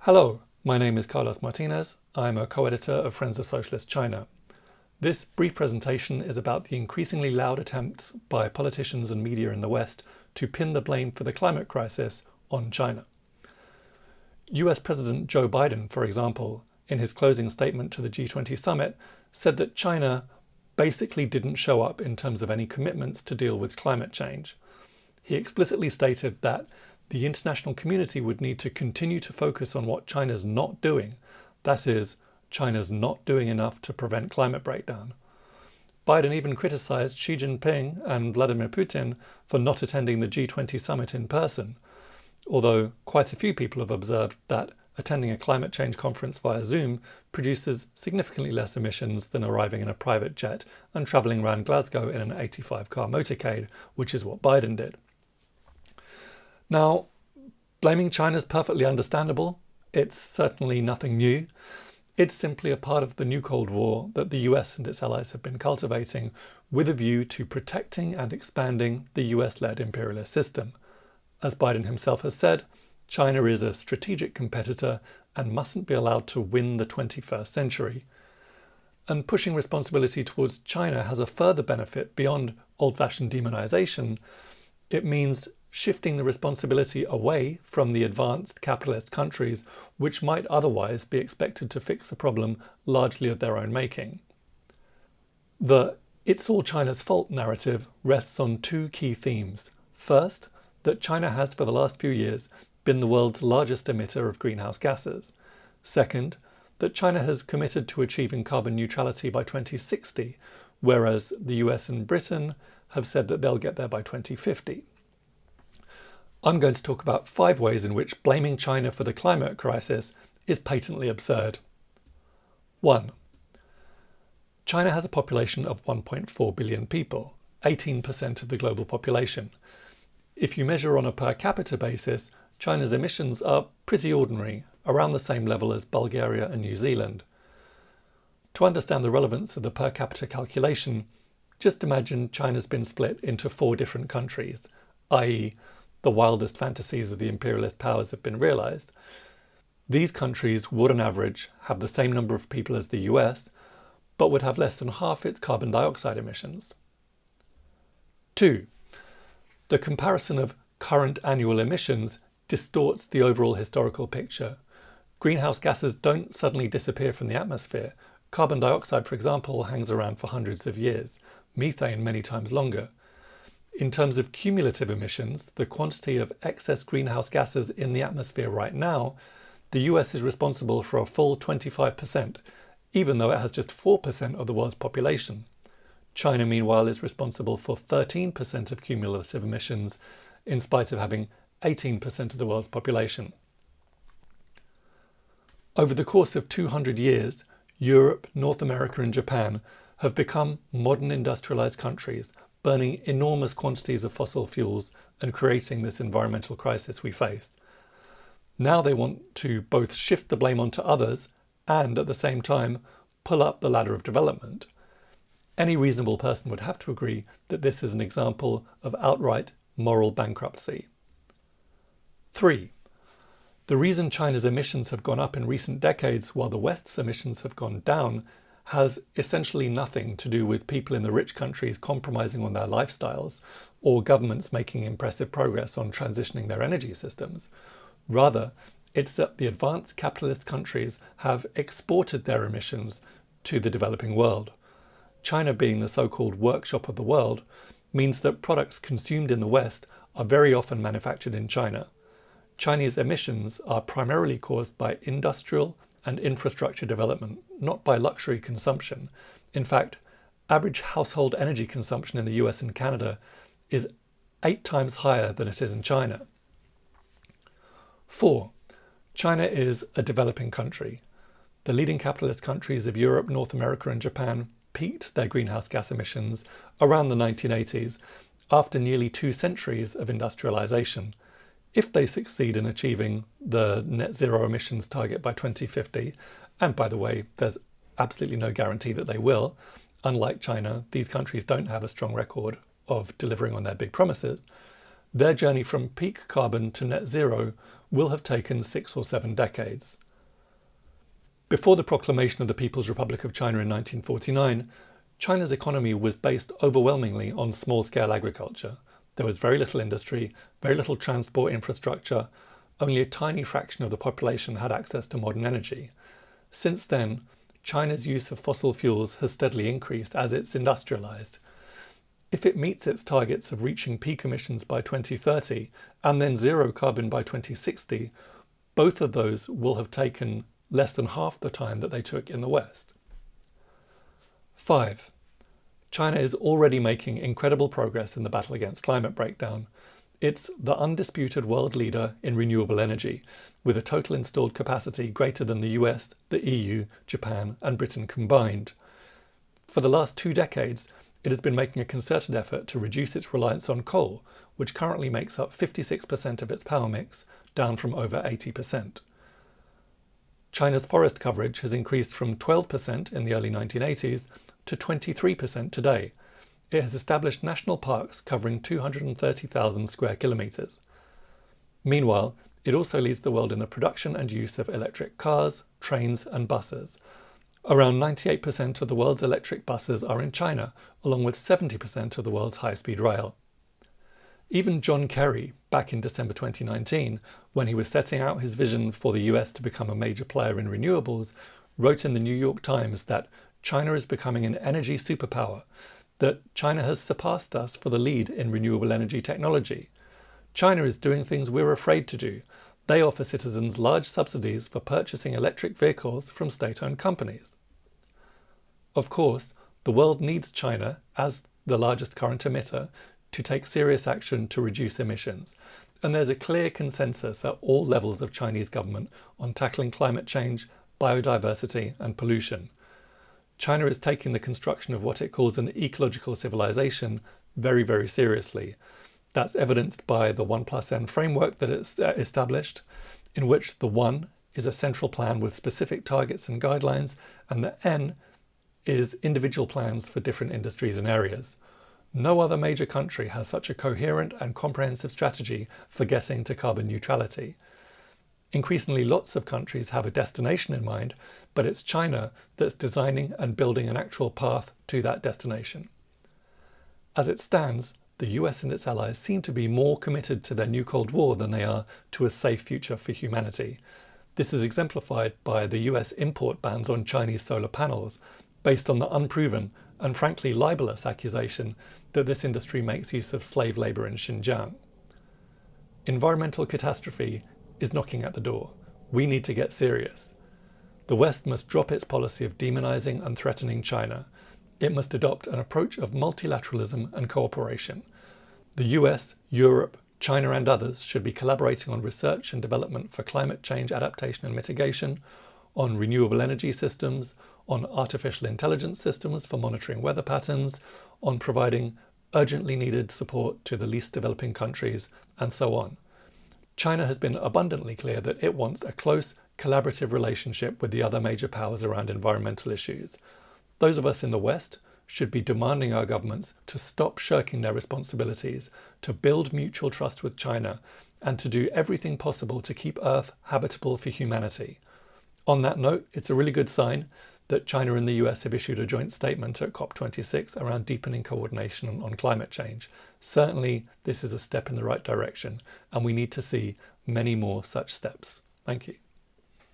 Hello, my name is Carlos Martinez. I'm a co-editor of Friends of Socialist China. This brief presentation is about the increasingly loud attempts by politicians and media in the West to pin the blame for the climate crisis on China. US President Joe Biden, for example, in his closing statement to the G20 summit, said that China basically didn't show up in terms of any commitments to deal with climate change. He explicitly stated that the international community would need to continue to focus on what China's not doing. That is, China's not doing enough to prevent climate breakdown. Biden even criticized Xi Jinping and Vladimir Putin for not attending the G20 summit in person, although quite a few people have observed that attending a climate change conference via Zoom produces significantly less emissions than arriving in a private jet and travelling around Glasgow in an 85-car motorcade, which is what Biden did. Now, blaming China is perfectly understandable. It's certainly nothing new. It's simply a part of the new Cold War that the US and its allies have been cultivating with a view to protecting and expanding the US-led imperialist system. As Biden himself has said, China is a strategic competitor and mustn't be allowed to win the 21st century. And pushing responsibility towards China has a further benefit beyond old-fashioned demonization. It means shifting the responsibility away from the advanced capitalist countries which might otherwise be expected to fix a problem largely of their own making. The "it's all China's fault" narrative rests on two key themes. First, that China has for the last few years been the world's largest emitter of greenhouse gases. Second, that China has committed to achieving carbon neutrality by 2060, whereas the US and Britain have said that they'll get there by 2050. I'm going to talk about 5 ways in which blaming China for the climate crisis is patently absurd. 1. China has a population of 1.4 billion people, 18% of the global population. If you measure on a per capita basis, China's emissions are pretty ordinary, around the same level as Bulgaria and New Zealand. To understand the relevance of the per capita calculation, just imagine China's been split into 4 different countries, i.e., the wildest fantasies of the imperialist powers have been realized. These countries would on average have the same number of people as the US, but would have less than half its carbon dioxide emissions. 2. The comparison of current annual emissions distorts the overall historical picture. Greenhouse gases don't suddenly disappear from the atmosphere. Carbon dioxide, for example, hangs around for hundreds of years, methane many times longer. In terms of cumulative emissions, the quantity of excess greenhouse gases in the atmosphere right now, the US is responsible for a full 25%, even though it has just 4% of the world's population. China, meanwhile, is responsible for 13% of cumulative emissions, in spite of having 18% of the world's population. Over the course of 200 years, Europe, North America and Japan have become modern industrialized countries, burning enormous quantities of fossil fuels and creating this environmental crisis we face. Now they want to both shift the blame onto others and at the same time pull up the ladder of development. Any reasonable person would have to agree that this is an example of outright moral bankruptcy. 3. The reason China's emissions have gone up in recent decades while the West's emissions have gone down has essentially nothing to do with people in the rich countries compromising on their lifestyles or governments making impressive progress on transitioning their energy systems. Rather, it's that the advanced capitalist countries have exported their emissions to the developing world. China, being the so-called workshop of the world, means that products consumed in the West are very often manufactured in China. Chinese emissions are primarily caused by industrial and infrastructure development, not by luxury consumption. In fact, average household energy consumption in the US and Canada is 8 times higher than it is in China. 4. China is a developing country. The leading capitalist countries of Europe, North America and Japan peaked their greenhouse gas emissions around the 1980s after nearly 2 centuries of industrialization. If they succeed in achieving the net zero emissions target by 2050, and by the way, there's absolutely no guarantee that they will, unlike China, these countries don't have a strong record of delivering on their big promises, their journey from peak carbon to net zero will have taken 6 or 7 decades. Before the proclamation of the People's Republic of China in 1949, China's economy was based overwhelmingly on small-scale agriculture. There was very little industry, very little transport infrastructure. Only a tiny fraction of the population had access to modern energy. Since then, China's use of fossil fuels has steadily increased as it's industrialized. If it meets its targets of reaching peak emissions by 2030 and then zero carbon by 2060, both of those will have taken less than half the time that they took in the West. 5. China is already making incredible progress in the battle against climate breakdown. It's the undisputed world leader in renewable energy, with a total installed capacity greater than the US, the EU, Japan, and Britain combined. For the last 2 decades, it has been making a concerted effort to reduce its reliance on coal, which currently makes up 56% of its power mix, down from over 80%. China's forest coverage has increased from 12% in the early 1980s to 23% today. It has established national parks covering 230,000 square kilometres. Meanwhile, it also leads the world in the production and use of electric cars, trains and buses. Around 98% of the world's electric buses are in China, along with 70% of the world's high-speed rail. Even John Kerry, back in December 2019, when he was setting out his vision for the US to become a major player in renewables, wrote in the New York Times that China is becoming an energy superpower, that China has surpassed us for the lead in renewable energy technology. China is doing things we're afraid to do. They offer citizens large subsidies for purchasing electric vehicles from state-owned companies. Of course, the world needs China, as the largest current emitter, to take serious action to reduce emissions, and there's a clear consensus at all levels of Chinese government on tackling climate change, biodiversity and pollution. China is taking the construction of what it calls an ecological civilization very, very seriously. That's evidenced by the 1+N framework that it's established, in which the 1 is a central plan with specific targets and guidelines, and the N is individual plans for different industries and areas. No other major country has such a coherent and comprehensive strategy for getting to carbon neutrality. Increasingly, lots of countries have a destination in mind, but it's China that's designing and building an actual path to that destination. As it stands, the US and its allies seem to be more committed to their new Cold War than they are to a safe future for humanity. This is exemplified by the US import bans on Chinese solar panels, based on the unproven and frankly libelous accusation that this industry makes use of slave labour in Xinjiang. Environmental catastrophe is knocking at the door. We need to get serious. The West must drop its policy of demonizing and threatening China. It must adopt an approach of multilateralism and cooperation. The US, Europe, China and others should be collaborating on research and development for climate change adaptation and mitigation, on renewable energy systems, on artificial intelligence systems for monitoring weather patterns, on providing urgently needed support to the least developing countries, and so on. China has been abundantly clear that it wants a close, collaborative relationship with the other major powers around environmental issues. Those of us in the West should be demanding our governments to stop shirking their responsibilities, to build mutual trust with China, and to do everything possible to keep Earth habitable for humanity. On that note, it's a really good sign that China and the US have issued a joint statement at COP26 around deepening coordination on climate change. Certainly, this is a step in the right direction, and we need to see many more such steps. Thank you.